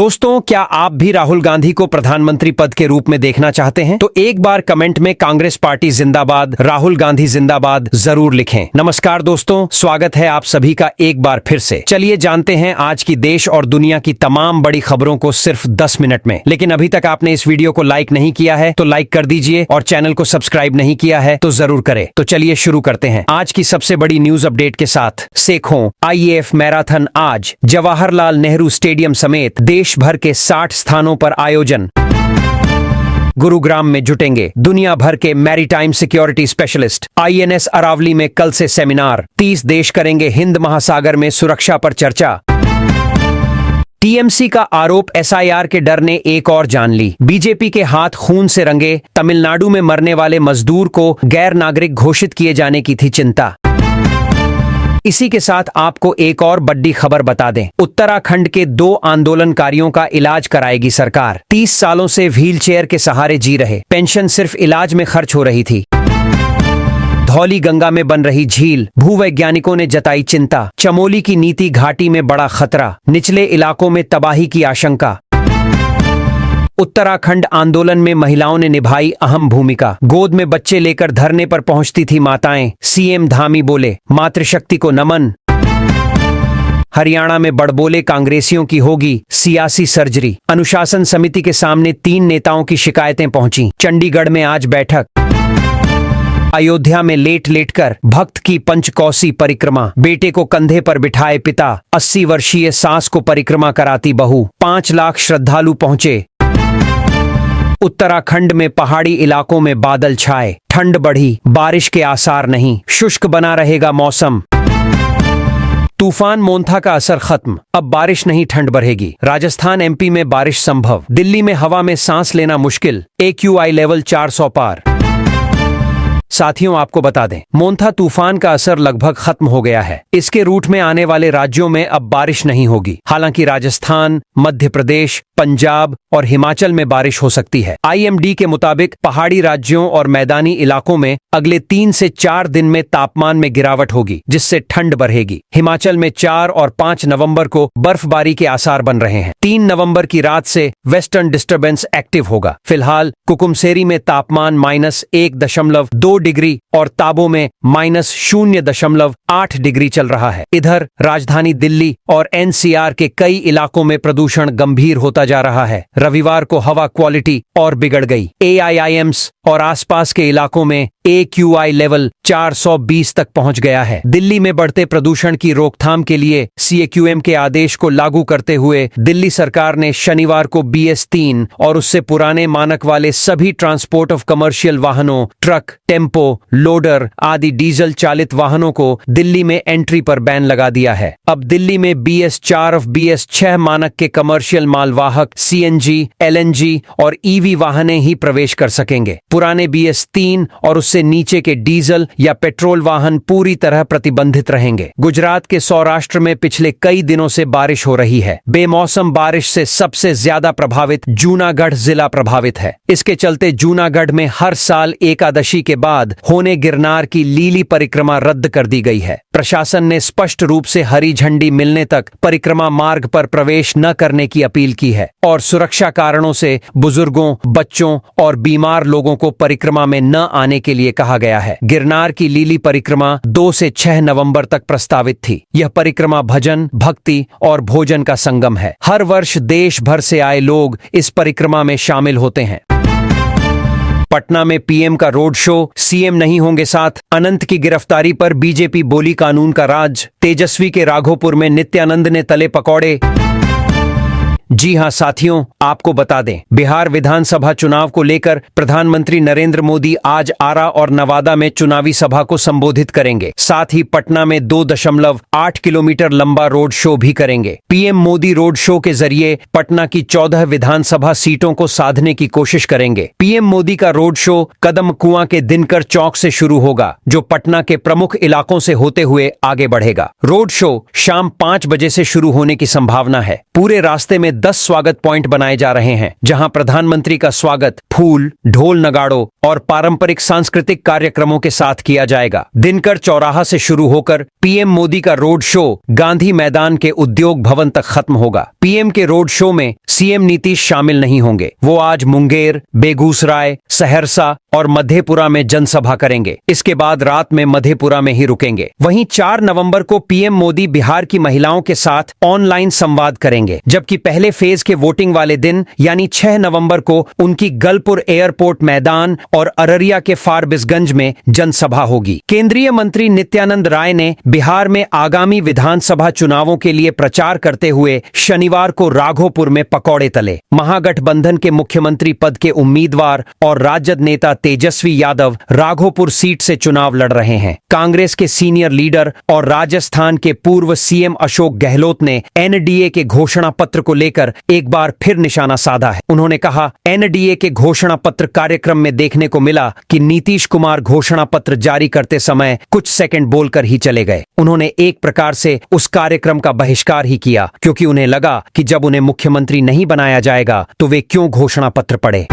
दोस्तों, क्या आप भी राहुल गांधी को प्रधानमंत्री पद के रूप में देखना चाहते हैं? तो एक बार कमेंट में कांग्रेस पार्टी जिंदाबाद, राहुल गांधी जिंदाबाद जरूर लिखें। नमस्कार दोस्तों, स्वागत है आप सभी का एक बार फिर से। चलिए जानते हैं आज की देश और दुनिया की तमाम बड़ी खबरों को सिर्फ 10 मिनट में। लेकिन अभी तक आपने इस वीडियो को लाइक नहीं किया है तो लाइक कर दीजिए और चैनल को सब्सक्राइब नहीं किया है तो जरूर करें। तो चलिए शुरू करते हैं आज की सबसे बड़ी न्यूज अपडेट के साथ। सेखों IAF मैराथन आज जवाहरलाल नेहरू स्टेडियम समेत देश भर के 60 स्थानों पर आयोजन। गुरुग्राम में जुटेंगे दुनिया भर के maritime security specialist. INS Aravali में कल से सेमिनार। 30 देश करेंगे हिंद महासागर में सुरक्षा पर चर्चा। TMC का आरोप SIR के डर ने एक और जान ली। बीजेपी के हाथ खून से रंगे। तमिलनाडु में मरने वाले मजदूर को गैर नागरिक घोषित किए जाने की थी चिंता। इसी के साथ आपको एक और बड़ी खबर बता दें। उत्तराखंड के 2 आंदोलनकारियों का इलाज कराएगी सरकार। 30 सालों से व्हीलचेयर के सहारे जी रहे, पेंशन सिर्फ इलाज में खर्च हो रही थी। धौली गंगा में बन रही झील, भूवैज्ञानिकों ने जताई चिंता। चमोली की नीति घाटी में बड़ा खतरा, निचले इलाकों में तबाही की आशंका। उत्तराखंड आंदोलन में महिलाओं ने निभाई अहम भूमिका। गोद में बच्चे लेकर धरने पर पहुंचती थी माताएं। CM धामी बोले, मातृशक्ति को नमन। हरियाणा में बड़बोले कांग्रेसियों की होगी सियासी सर्जरी। अनुशासन समिति के सामने 3 नेताओं की शिकायतें पहुंची। चंडीगढ़ में आज बैठक। अयोध्या में लेट लेट कर भक्त की पंचकोसी परिक्रमा। बेटे को कंधे पर बिठाए पिता, 80 वर्षीय सास को परिक्रमा कराती बहू। 5 लाख श्रद्धालु पहुंचे। उत्तराखंड में पहाड़ी इलाकों में बादल छाए, ठंड बढ़ी, बारिश के आसार नहीं, शुष्क बना रहेगा मौसम। तूफान मोंथा का असर खत्म, अब बारिश नहीं ठंड बढ़ेगी। राजस्थान MP में बारिश संभव। दिल्ली में हवा में सांस लेना मुश्किल, AQI लेवल 400 पार। साथियों, आपको बता दें, मोंथा तूफान का असर लगभग खत्म हो गया है। इसके रूट में आने वाले राज्यों में अब बारिश नहीं होगी। हालांकि राजस्थान, मध्य प्रदेश, पंजाब और हिमाचल में बारिश हो सकती है। IMD के मुताबिक पहाड़ी राज्यों और मैदानी इलाकों में अगले 3 से 4 दिन में तापमान में गिरावट होगी, जिससे ठंड बढ़ेगी। हिमाचल में 4 और 5 नवंबर को बर्फबारी के आसार बन रहे हैं। 3 नवंबर की रात से वेस्टर्न डिस्टर्बेंस एक्टिव होगा। फिलहाल कुकुमसेरी में तापमान -1.2 डिग्री और ताबो में -0.8 डिग्री चल रहा है। इधर राजधानी दिल्ली और NCR के कई इलाकों में प्रदूषण गंभीर होता जा रहा है। रविवार को हवा क्वालिटी और बिगड़ गई। AIIMS और आसपास के इलाकों में AQI लेवल 420 तक पहुंच गया है। दिल्ली में बढ़ते प्रदूषण की रोकथाम के लिए CAQM के आदेश को लागू करते हुए दिल्ली सरकार ने शनिवार को BS3 और उससे पुराने मानक वाले सभी ट्रांसपोर्ट ऑफ कमर्शियल वाहनों, ट्रक, टेम्पो, लोडर आदि डीजल चालित वाहनों को दिल्ली में एंट्री पर बैन लगा दिया है। अब दिल्ली में BS4 और BS6 मानक के कमर्शियल मालवाहक CNG, LNG और EV वाहने ही प्रवेश कर सकेंगे। पुराने BS3 और उससे नीचे के डीजल या पेट्रोल वाहन पूरी तरह प्रतिबंधित रहेंगे। गुजरात के सौराष्ट्र में पिछले कई दिनों से बारिश हो रही है। बेमौसम बारिश से सबसे ज्यादा प्रभावित जूनागढ़ जिला प्रभावित है। इसके चलते जूनागढ़ में हर साल एकादशी के बाद होने गिरनार की लीली परिक्रमा रद्द कर दी गई है। प्रशासन ने स्पष्ट रूप से हरी झंडी मिलने तक परिक्रमा मार्ग पर प्रवेश न करने की अपील की है और सुरक्षा कारणों से बुजुर्गों, बच्चों और बीमार लोगों को परिक्रमा में न आने के लिए कहा गया है। गिरनार की लीली परिक्रमा 2 से 6 नवंबर तक प्रस्तावित थी। यह परिक्रमा भजन, भक्ति और भोजन का संगम है। हर वर्ष देश भर से आए लोग इस परिक्रमा में शामिल होते हैं। पटना में PM का रोड शो, CM नहीं होंगे साथ। अनंत की गिरफ्तारी पर बीजेपी बोली कानून का राज। तेजस्वी के राघोपुर में नित्यानंद ने तले पकौड़े। जी हां साथियों, आपको बता दें, बिहार विधानसभा चुनाव को लेकर प्रधानमंत्री नरेंद्र मोदी आज आरा और नवादा में चुनावी सभा को संबोधित करेंगे। साथ ही पटना में 2.8 किलोमीटर लंबा रोड शो भी करेंगे। PM मोदी रोड शो के जरिए पटना की 14 विधानसभा सीटों को साधने की कोशिश करेंगे। PM मोदी का रोड शो कदम कुआं के दिनकर चौक से शुरू होगा, जो पटना के प्रमुख इलाकों से होते हुए आगे बढ़ेगा। रोड शो शाम 5 बजे से शुरू होने की संभावना है। पूरे रास्ते में 10 स्वागत पॉइंट बनाए जा रहे हैं, जहां प्रधानमंत्री का स्वागत फूल, ढोल नगाड़ों और पारंपरिक सांस्कृतिक कार्यक्रमों के साथ किया जाएगा। दिनकर चौराहा से शुरू होकर पीएम मोदी का रोड शो गांधी मैदान के उद्योग भवन तक खत्म होगा। पीएम के रोड शो में सीएम नीतीश शामिल नहीं होंगे। वो आज मुंगेर, बेगूसराय, सहरसा और मधेपुरा में जनसभा करेंगे। इसके बाद रात में मधेपुरा में ही रुकेंगे। वहीं 4 नवंबर को पीएम मोदी बिहार की महिलाओं के साथ ऑनलाइन संवाद करेंगे, जबकि पहले फेज के वोटिंग वाले दिन यानी 6 नवंबर को उनकी गलपुर एयरपोर्ट मैदान और अररिया के फारबिसगंज में जनसभा होगी। केंद्रीय मंत्री नित्यानंद राय ने बिहार में आगामी विधानसभा चुनावों के लिए प्रचार करते हुए शनिवार को राघोपुर में पकौड़े तले। महागठबंधन के मुख्यमंत्री पद के उम्मीदवार और राजद नेता तेजस्वी यादव राघोपुर सीट से चुनाव लड़ रहे हैं। कांग्रेस के सीनियर लीडर और राजस्थान के पूर्व सीएम अशोक गहलोत ने एनडीए के घोषणा पत्र को लेकर एक बार फिर निशाना साधा है। उन्होंने कहा, एनडीए के घोषणा पत्र कार्यक्रम में देखने को मिला कि नीतीश कुमार घोषणा पत्र जारी करते समय कुछ सेकंड बोलकर ही चले गए। उन्होंने एक प्रकार से उस कार्यक्रम का बहिष्कार ही किया, क्योंकि उन्हें लगा कि जब उन्हें मुख्यमंत्री नहीं बनाया जाएगा तो वे क्यों घोषणा पत्र पढ़े।